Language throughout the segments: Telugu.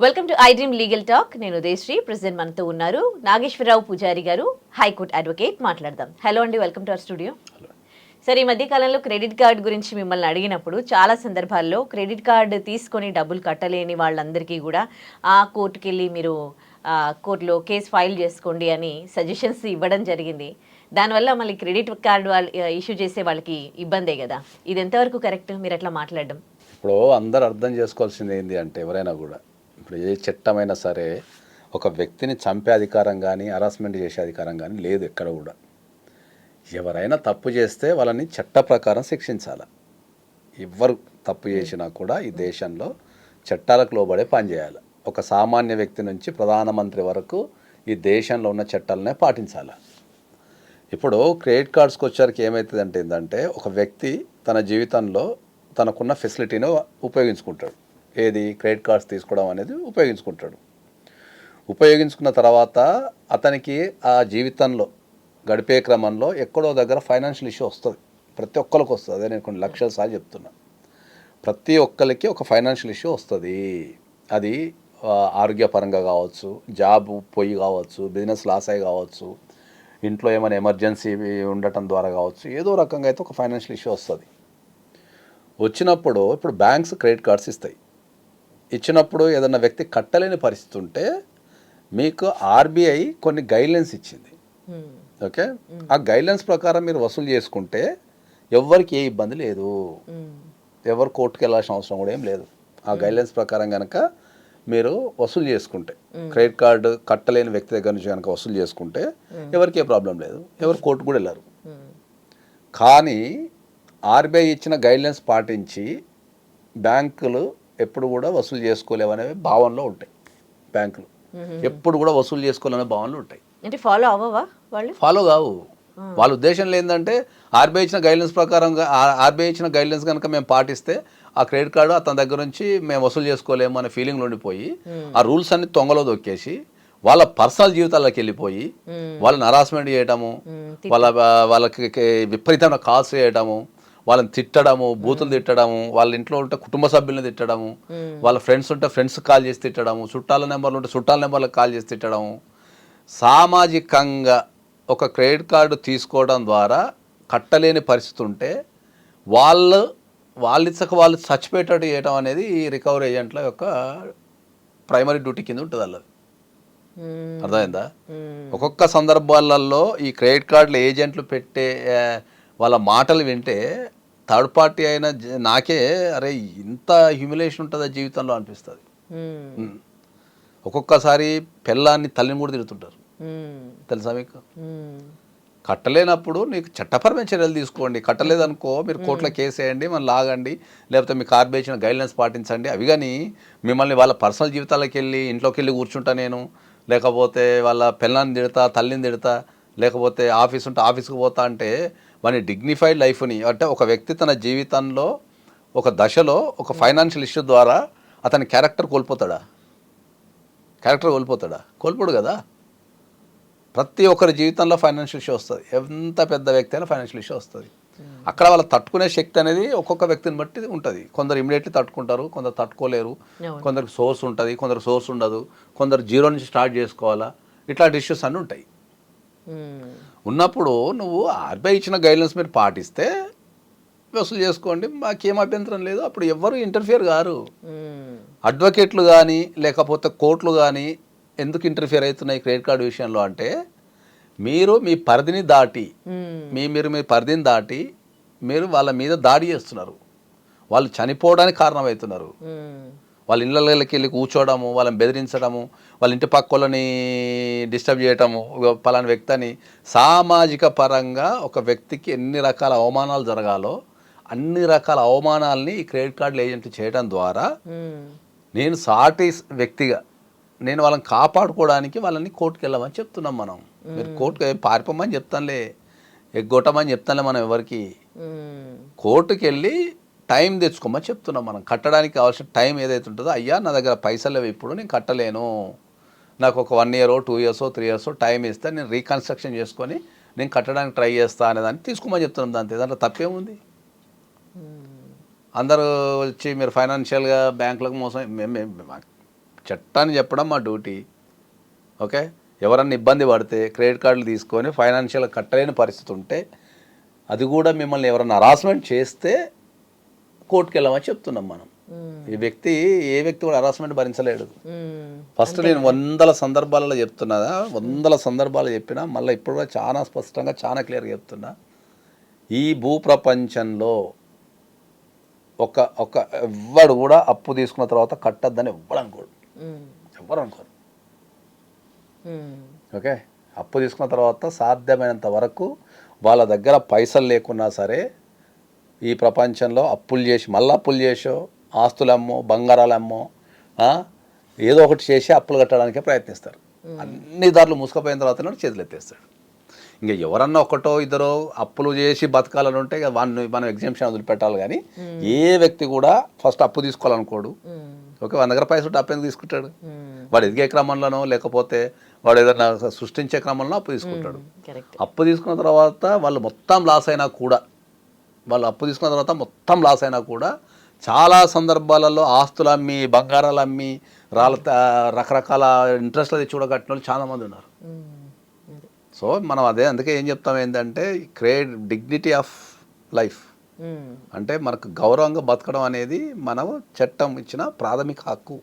Welcome to I dream legal talk. నేను ఉదయశ్రీ. ప్రెసిడెంట్ మనతో ఉన్నారు నాగేశ్వరరావు పూజారి గారు, హైకోర్టు అడ్వకేట్. మాట్లాడదాం. హలో అండి, వెల్కమ్ టు అవర్ స్టూడియో. సరే, ఈ మధ్య కాలంలో క్రెడిట్ కార్డు గురించి మిమ్మల్ని అడిగినప్పుడు చాలా సందర్భాల్లో క్రెడిట్ కార్డు తీసుకొని డబ్బులు కట్టలేని వాళ్ళందరికీ కూడా కోర్టుకి వెళ్ళి మీరు కోర్టులో కేసు ఫైల్ చేసుకోండి అని సజెషన్స్ ఇవ్వడం జరిగింది. దానివల్ల మళ్ళీ క్రెడిట్ కార్డు వాళ్ళు ఇష్యూ చేసే వాళ్ళకి ఇబ్బందే కదా. ఇది ఎంతవరకు కరెక్ట్, మీరు అట్లా మాట్లాడడం? ఇప్పుడు అందరు అర్థం చేసుకోవాల్సింది ఏంటి అంటే, ఎవరైనా కూడా ఇప్పుడు ఏ చట్టమైనా సరే ఒక వ్యక్తిని చంపే అధికారం కానీ హరాస్మెంట్ చేసే అధికారం కానీ లేదు ఎక్కడ కూడా. ఎవరైనా తప్పు చేస్తే వాళ్ళని చట్ట ప్రకారం శిక్షించాలి. ఎవరు తప్పు చేసినా కూడా ఈ దేశంలో చట్టాలకు లోబడే పనిచేయాలి. ఒక సామాన్య వ్యక్తి నుంచి ప్రధానమంత్రి వరకు ఈ దేశంలో ఉన్న చట్టాలనే పాటించాలి. ఇప్పుడు క్రెడిట్ కార్డ్స్కి వచ్చేసరికి ఏమవుతుందంటే ఏంటంటే, ఒక వ్యక్తి తన జీవితంలో తనకున్న ఫెసిలిటీని ఉపయోగించుకుంటాడు. ఏది? క్రెడిట్ కార్డ్స్ తీసుకోవడం అనేది ఉపయోగించుకుంటాడు. ఉపయోగించుకున్న తర్వాత అతనికి ఆ జీవితంలో గడిపే క్రమంలో ఎక్కడో దగ్గర ఫైనాన్షియల్ ఇష్యూ వస్తుంది. ప్రతి ఒక్కరికి వస్తుంది. అదే నేను కొన్ని లక్షల సార్లు చెప్తున్నా. ప్రతి ఒక్కరికి ఒక ఫైనాన్షియల్ ఇష్యూ వస్తుంది. అది ఆరోగ్యపరంగా కావచ్చు, జాబ్ పోయి కావచ్చు, బిజినెస్ లాస్ అయ్యి కావచ్చు, ఇంట్లో ఏమైనా ఎమర్జెన్సీ ఉండటం ద్వారా కావచ్చు, ఏదో రకంగా అయితే ఒక ఫైనాన్షియల్ ఇష్యూ వస్తుంది. వచ్చినప్పుడు ఇప్పుడు బ్యాంక్స్ క్రెడిట్ కార్డ్స్ ఇస్తాయి. ఇచ్చినప్పుడు ఏదన్నా వ్యక్తి కట్టలేని పరిస్థితి ఉంటే మీకు ఆర్బీఐ కొన్ని గైడ్లైన్స్ ఇచ్చింది. ఓకే, ఆ గైడ్లైన్స్ ప్రకారం మీరు వసూలు చేసుకుంటే ఎవరికి ఏ ఇబ్బంది లేదు. ఎవరు కోర్టుకు వెళ్ళాల్సిన అవసరం కూడా ఏం లేదు. ఆ గైడ్లైన్స్ ప్రకారం కనుక మీరు వసూలు చేసుకుంటే, క్రెడిట్ కార్డు కట్టలేని వ్యక్తి దగ్గర నుంచి కనుక వసూలు చేసుకుంటే ఎవరికి ఏ ప్రాబ్లం లేదు. ఎవరు కోర్టు కూడా వెళ్ళారు. కానీ ఆర్బీఐ ఇచ్చిన గైడ్లైన్స్ పాటించి బ్యాంకులు ఎప్పుడు కూడా వసూలు చేసుకోలేవనే భావనలో ఉంటాయి. బ్యాంకులు ఎప్పుడు కూడా వసూలు చేసుకోవాలనే భావనలు ఉంటాయి. అంటే ఫాలో అవ్వవా వాళ్ళు? ఫాలో కావు. వాళ్ళ ఉద్దేశంలో ఏంటంటే, ఆర్బీఐ ఇచ్చిన గైడ్లైన్స్ ప్రకారం ఆర్బీఐ ఇచ్చిన గైడ్లైన్స్ కనుక మేము పాటిస్తే ఆ క్రెడిట్ కార్డు అతని దగ్గర నుంచి మేము వసూలు చేసుకోలేము అనే ఫీలింగ్లో ఉండిపోయి ఆ రూల్స్ అన్ని తొంగలో దొక్కేసి వాళ్ళ పర్సనల్ జీవితాల్లోకి వెళ్ళిపోయి వాళ్ళని హరాస్మెంట్ చేయటము, వాళ్ళకి విపరీతమైన కాల్స్ చేయటము, వాళ్ళని తిట్టడము, బూతులు తిట్టడము, వాళ్ళ ఇంట్లో ఉంటే కుటుంబ సభ్యులను తిట్టడము, వాళ్ళ ఫ్రెండ్స్ ఉంటే ఫ్రెండ్స్ కాల్ చేసి తిట్టడము, చుట్టాల నెంబర్లు ఉంటే చుట్టాల నెంబర్లకు కాల్ చేసి తిట్టడము. సామాజికంగా ఒక క్రెడిట్ కార్డు తీసుకోవడం ద్వారా కట్టలేని పరిస్థితి ఉంటే వాళ్ళు చచ్చిపోయేటట్టు చేయడం అనేది ఈ రికవరీ ఏజెంట్ల యొక్క ప్రైమరీ డ్యూటీ కింద ఉంటుంది. అల్లది అర్థమైందా? ఒక్కొక్క సందర్భాలలో ఈ క్రెడిట్ కార్డుల ఏజెంట్లు పెట్టే వాళ్ళ మాటలు వింటే థర్డ్ పార్టీ అయిన నాకే అరే ఇంత హ్యూమిలేషన్ ఉంటుందా జీవితంలో అనిపిస్తుంది. ఒక్కొక్కసారి పెళ్ళాన్ని తల్లిని కూడా తిడుతుంటారు. తెలుసా మీకు? కట్టలేనప్పుడు నీకు చట్టపరమైన చర్యలు తీసుకోండి. కట్టలేదనుకో మీరు కోర్టులో కేసు వేయండి, మనం లాగండి, లేకపోతే మీకు ఆర్బీఐ ఇచ్చిన గైడ్లైన్స్ పాటించండి. అవి కానీ మిమ్మల్ని వాళ్ళ పర్సనల్ జీవితాలకు వెళ్ళి ఇంట్లోకి వెళ్ళి కూర్చుంటా నేను, లేకపోతే వాళ్ళ పిల్లాన్ని తిడతా, తల్లిని తిడతా, లేకపోతే ఆఫీస్ ఉంటే ఆఫీస్కి పోతా అంటే వాని డిగ్నిఫైడ్ లైఫ్ని, అంటే ఒక వ్యక్తి తన జీవితంలో ఒక దశలో ఒక ఫైనాన్షియల్ ఇష్యూ ద్వారా అతని క్యారెక్టర్ కోల్పోతాడా? కోల్పోడు కదా. ప్రతి ఒక్కరి జీవితంలో ఫైనాన్షియల్ ఇష్యూ వస్తుంది. ఎంత పెద్ద వ్యక్తి అయినా ఫైనాన్షియల్ ఇష్యూ వస్తుంది. అక్కడ వాళ్ళ తట్టుకునే శక్తి అనేది ఒక్కొక్క వ్యక్తిని బట్టి ఉంటుంది. కొందరు ఇమీడియట్లీ తట్టుకుంటారు, కొందరు తట్టుకోలేరు, కొందరికి సోర్స్ ఉంటుంది, కొందరు సోర్స్ ఉండదు, కొందరు జీరో నుంచి స్టార్ట్ చేసుకోవాలా. ఇట్లాంటి ఇష్యూస్ అన్నీ ఉంటాయి. ఉన్నప్పుడు నువ్వు ఆర్బీఐ ఇచ్చిన గైడ్లైన్స్ మీరు పాటిస్తే వసూలు చేసుకోండి, మాకేం అభ్యంతరం లేదు. అప్పుడు ఎవరు ఇంటర్ఫియర్ కారు. అడ్వకేట్లు కానీ లేకపోతే కోర్టులు కానీ ఎందుకు ఇంటర్ఫియర్ అవుతున్నాయి క్రెడిట్ కార్డు విషయంలో అంటే, మీరు మీ పరిధిని దాటి మీ పరిధిని దాటి మీరు వాళ్ళ మీద దాడి చేస్తున్నారు. వాళ్ళు చనిపోవడానికి కారణమవుతున్నారు. వాళ్ళ ఇళ్ళకి వెళ్ళి కూర్చోవడము, వాళ్ళని బెదిరించడము, వాళ్ళ ఇంటి పక్క వాళ్ళని డిస్టర్బ్ చేయటము, పలానా వ్యక్తి అని. సామాజిక పరంగా ఒక వ్యక్తికి ఎన్ని రకాల అవమానాలు జరగాలో అన్ని రకాల అవమానాలని ఈ క్రెడిట్ కార్డులు ఏజెంట్లు చేయడం ద్వారా నేను సాటి వ్యక్తిగా నేను వాళ్ళని కాపాడుకోవడానికి వాళ్ళని కోర్టుకు వెళ్ళమని చెప్తున్నాం. మనం మీరు కోర్టుకు పారిపోమని చెప్తానులే, ఎగ్గొట్టమని చెప్తానులే మనం ఎవరికి. కోర్టుకు వెళ్ళి టైం తెచ్చుకోమని చెప్తున్నాం. మనం కట్టడానికి కావాల్సిన టైం ఏదైతే ఉంటుందో, అయ్యా నా దగ్గర పైసలు లేవు ఇప్పుడు, నేను కట్టలేను, నాకు ఒక 1 year 2 years 3 years టైం ఇస్తే నేను రీకన్స్ట్రక్షన్ చేసుకొని నేను కట్టడానికి ట్రై చేస్తా అనేదాన్ని తీసుకోమని చెప్తున్నాం. దాంట్లో తప్పేముంది? అందరూ వచ్చి మీరు ఫైనాన్షియల్గా బ్యాంకులకు మోసం చట్టాన్ని చెప్పడం మా డ్యూటీ. ఓకే, ఎవరన్నా ఇబ్బంది పడితే క్రెడిట్ కార్డులు తీసుకొని ఫైనాన్షియల్ కట్టలేని పరిస్థితి ఉంటే, అది కూడా మిమ్మల్ని ఎవరన్నా హరాస్మెంట్ చేస్తే కోర్టుకు వెళ్ళమని చెప్తున్నాం మనం. ఏ వ్యక్తి కూడా హరాస్మెంట్ భరించలేడు. ఫస్ట్ నేను 100 సందర్భాలలో చెప్తున్నా, 100 సందర్భాలు చెప్పినా, మళ్ళీ ఇప్పుడు కూడా చాలా స్పష్టంగా చాలా క్లియర్గా చెప్తున్నా, ఈ భూప్రపంచంలో ఒక ఎవ్వడు కూడా అప్పు తీసుకున్న తర్వాత కట్టద్దని ఎవ్వరు అనుకోరు. ఓకే, అప్పు తీసుకున్న తర్వాత సాధ్యమైనంత వరకు వాళ్ళ దగ్గర పైసలు లేకున్నా సరే ఈ ప్రపంచంలో అప్పులు చేసి మళ్ళీ అప్పులు చేసో, ఆస్తులమ్మో, బంగారాలమ్మో, ఏదో ఒకటి చేసి అప్పులు కట్టడానికే ప్రయత్నిస్తారు. అన్ని దారులు మూసుకుపోయిన తర్వాత చేతులు ఎత్తేస్తాడు. ఇంకా ఎవరన్నా ఒకటో ఇద్దరో అప్పులు చేసి బతకాలని ఉంటే వాడిని మనం ఎగ్జామ్షన్ వదిలిపెట్టాలి. కానీ ఏ వ్యక్తి కూడా ఫస్ట్ అప్పు తీసుకోవాలనుకోడు. ఓకే, వాడి దగ్గర పైసలు అప్పు ఎందుకు తీసుకుంటాడు? వాడు ఎదిగే క్రమంలోనో లేకపోతే వాడు ఏదైనా సృష్టించే క్రమంలో అప్పు తీసుకుంటాడు. అప్పు తీసుకున్న తర్వాత వాళ్ళు మొత్తం లాస్ అయినా కూడా, చాలా సందర్భాలలో ఆస్తులు అమ్మి, బంగారాలు అమ్మి, రకరకాల ఇంట్రెస్ట్లు తెచ్చి కూడా కట్టిన వాళ్ళు చాలామంది ఉన్నారు. సో మనం అందుకే ఏం చెప్తాం ఏంటంటే, డిగ్నిటీ ఆఫ్ లైఫ్ అంటే మనకు గౌరవంగా బతకడం అనేది మనం చట్టం ఇచ్చిన ప్రాథమిక హక్కు.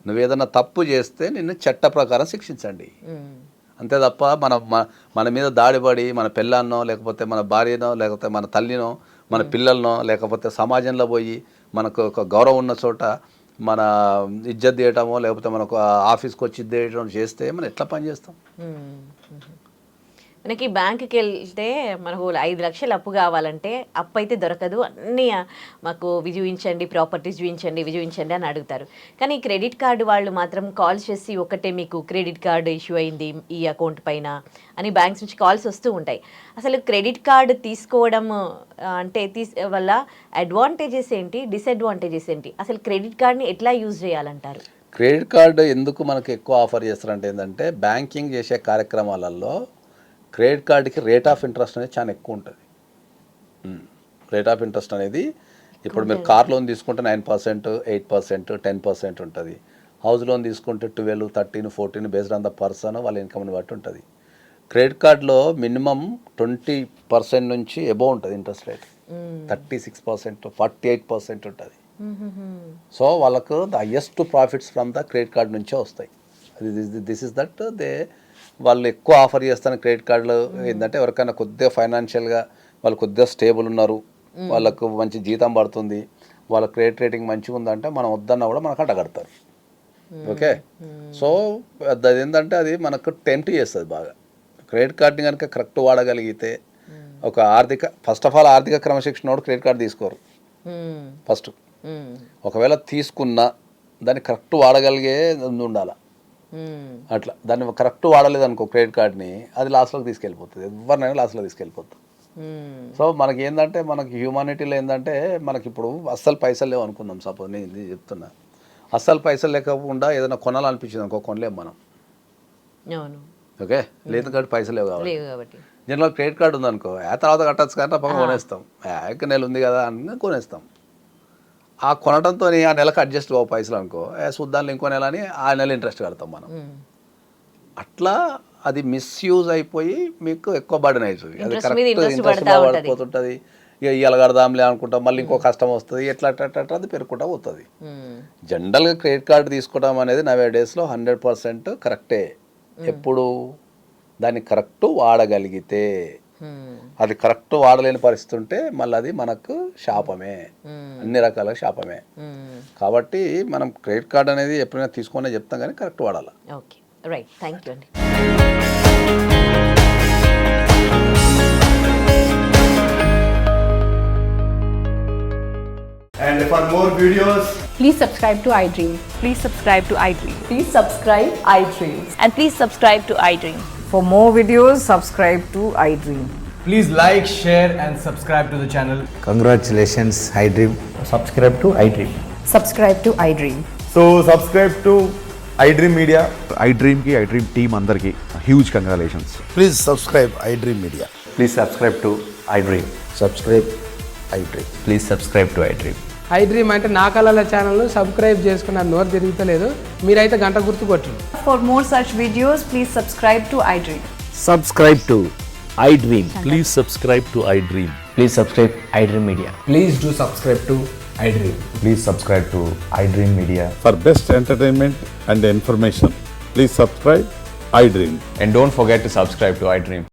నువ్వేదన్నా తప్పు చేస్తే నిన్ను చట్ట ప్రకారం శిక్షించండి, అంతే తప్ప మన మీద దాడిపడి మన పిల్లన్నో లేకపోతే మన భార్యనో లేకపోతే మన తల్లినో మన పిల్లలనో లేకపోతే సమాజంలో పోయి మనకు ఒక గౌరవం ఉన్న చోట మన ఇజ్జత్ తీయటమో లేకపోతే మనకు ఆఫీస్కి వచ్చి తీయటం చేస్తే మనం ఎట్లా పని చేస్తాం? మనకి బ్యాంకుకి వెళ్తే మనకు 5 లక్షలు అప్పు కావాలంటే అప్పు అయితే దొరకదు, అన్నీ మాకు చూపించండి, ప్రాపర్టీస్ చూపించండి అని అడుగుతారు. కానీ క్రెడిట్ కార్డు వాళ్ళు మాత్రం కాల్ చేసి ఒకటే మీకు క్రెడిట్ కార్డు ఇష్యూ అయింది ఈ అకౌంట్ పైన అని బ్యాంక్స్ నుంచి కాల్స్ వస్తూ ఉంటాయి. అసలు క్రెడిట్ కార్డు తీసుకోవడం అంటే వల్ల అడ్వాంటేజెస్ ఏంటి, డిసడ్వాంటేజెస్ ఏంటి? అసలు క్రెడిట్ కార్డ్ని ఎట్లా యూజ్ చేయాలంటారు? క్రెడిట్ కార్డు ఎందుకు మనకు ఎక్కువ ఆఫర్ చేస్తారంటే ఏంటంటే, బ్యాంకింగ్ చేసే కార్యక్రమాలలో క్రెడిట్ కార్డుకి రేట్ ఆఫ్ ఇంట్రెస్ట్ అనేది చాలా ఎక్కువ ఉంటుంది. రేట్ ఆఫ్ ఇంట్రెస్ట్ అనేది ఇప్పుడు మీరు కార్ లోన్ తీసుకుంటే 9%, 8%, 10% ఉంటుంది. హౌస్ లోన్ తీసుకుంటే 12, 13, 14 బేస్డ్ ఆన్ ద పర్సన్ వాళ్ళ ఇన్కమ్ని బట్టి ఉంటుంది. క్రెడిట్ కార్డులో మినిమం 20% నుంచి ఎబో ఉంటుంది ఇంట్రెస్ట్ రేట్, 36%, 48% ఉంటుంది. సో వాళ్ళకు the highest profits from the credit card నుంచే వస్తాయి. దిస్ ఇస్ దట్ వాళ్ళు ఎక్కువ ఆఫర్ చేస్తాను క్రెడిట్ కార్డులు. ఏంటంటే ఎవరికైనా కొద్దిగా ఫైనాన్షియల్గా వాళ్ళు కొద్దిగా స్టేబుల్ ఉన్నారు, వాళ్ళకు మంచి జీతం పడుతుంది, వాళ్ళ క్రెడిట్ రేటింగ్ మంచిగా ఉందంటే మనం వద్దన్నా కూడా మనకు అడ్డగడతారు. ఓకే, సో అది ఏంటంటే అది మనకు టెంప్ట్ చేస్తుంది బాగా. క్రెడిట్ కార్డుని కనుక కరెక్ట్ వాడగలిగితే ఒక ఫస్ట్ ఆఫ్ ఆల్ ఆర్థిక క్రమశిక్షణ కూడా క్రెడిట్ కార్డు తీసుకోరు ఫస్ట్. ఒకవేళ తీసుకున్నా దాన్ని కరెక్ట్ వాడగలిగే ఉండాలి. అట్లా దాన్ని కరెక్ట్ వాడలేదు అనుకో క్రెడిట్ కార్డ్ని, అది లాస్ట్లోకి తీసుకెళ్ళిపోతుంది, ఎవరినైనా లాస్ట్లో తీసుకెళ్ళిపోతుంది. సో మనకి ఏంటంటే మనకి హ్యూమానిటీలో ఏంటంటే మనకి ఇప్పుడు అస్సలు పైసలు లేవు అనుకుందాం, సపోజ్ నేను చెప్తున్నా, అస్సలు పైసలు లేకుండా ఏదైనా కొనాలనిపించింది అనుకో, కొనలేము మనం. ఓకే, లేదు కాబట్టి పైసలు లేవు కాబట్టి జనరల్ క్రెడిట్ కార్డు ఉందనుకో, తర్వాత కట్టచ్చు కానీ పక్కన కొనేస్తాం, నెల ఉంది కదా అని కొనేస్తాం. ఆ కొనడంతో ఆ నెలకు అడ్జస్ట్ అవ్వ పైసలు అనుకో, చూద్దాం ఇంకో నెల అని ఆ నెల ఇంట్రెస్ట్ కడతాం మనం. అట్లా అది మిస్యూజ్ అయిపోయి మీకు ఎక్కువ బర్డెన్ అవుతుంది. అది కరెక్ట్ ఇంట్రెస్ట్లో పడిపోతుంటుంది. ఇక ఇవాళ కడదాంలే అనుకుంటాం, మళ్ళీ ఇంకో కష్టం వస్తుంది, ఎట్లా అది పెరుగుకుంటా పోతుంది. జనరల్గా క్రెడిట్ కార్డు తీసుకోవడం అనేది నవే డేస్లో 100% కరెక్టే. ఎప్పుడు దాన్ని కరెక్ట్ వాడగలిగితే, అది కరెక్ట్ వాడలేని పరిస్థితి ఉంటే మళ్ళీ అది మనకు శాపమే, అన్ని రకాల శాపమే. కాబట్టి మనం క్రెడిట్ కార్డ్ అనేది ఎప్పుడైనా తీసుకునే చెప్తాం కానీ కరెక్ట్ వాడాలి. ఓకే, రైట్, థ్యాంక్ యూ అండి. And for more videos, please subscribe to iDream. Please subscribe to iDream. Please subscribe iDream. And please subscribe to iDream. For more videos, subscribe to iDream. please like, share and subscribe to the channel. Congratulations, iDream. Subscribe to iDream. Subscribe to iDream. So subscribe to iDream Media. iDream ki iDream team andarki huge congratulations. Please subscribe iDream Media. Please subscribe to iDream. Subscribe iDream. Please subscribe to iDream. I dream అంటే నా కళల ఛానల్ను సబ్స్క్రైబ్ చేసుకున్న నోరు తిరుగుతలేదు. మీరైతే గంట గుర్తు కొట్టండి. For more such videos, please subscribe to iDream. Subscribe to iDream. Please subscribe to iDream. Please subscribe iDream Media. Please do subscribe to iDream. Please subscribe to iDream Media. For best entertainment and information, please subscribe iDream. And don't forget to subscribe to iDream.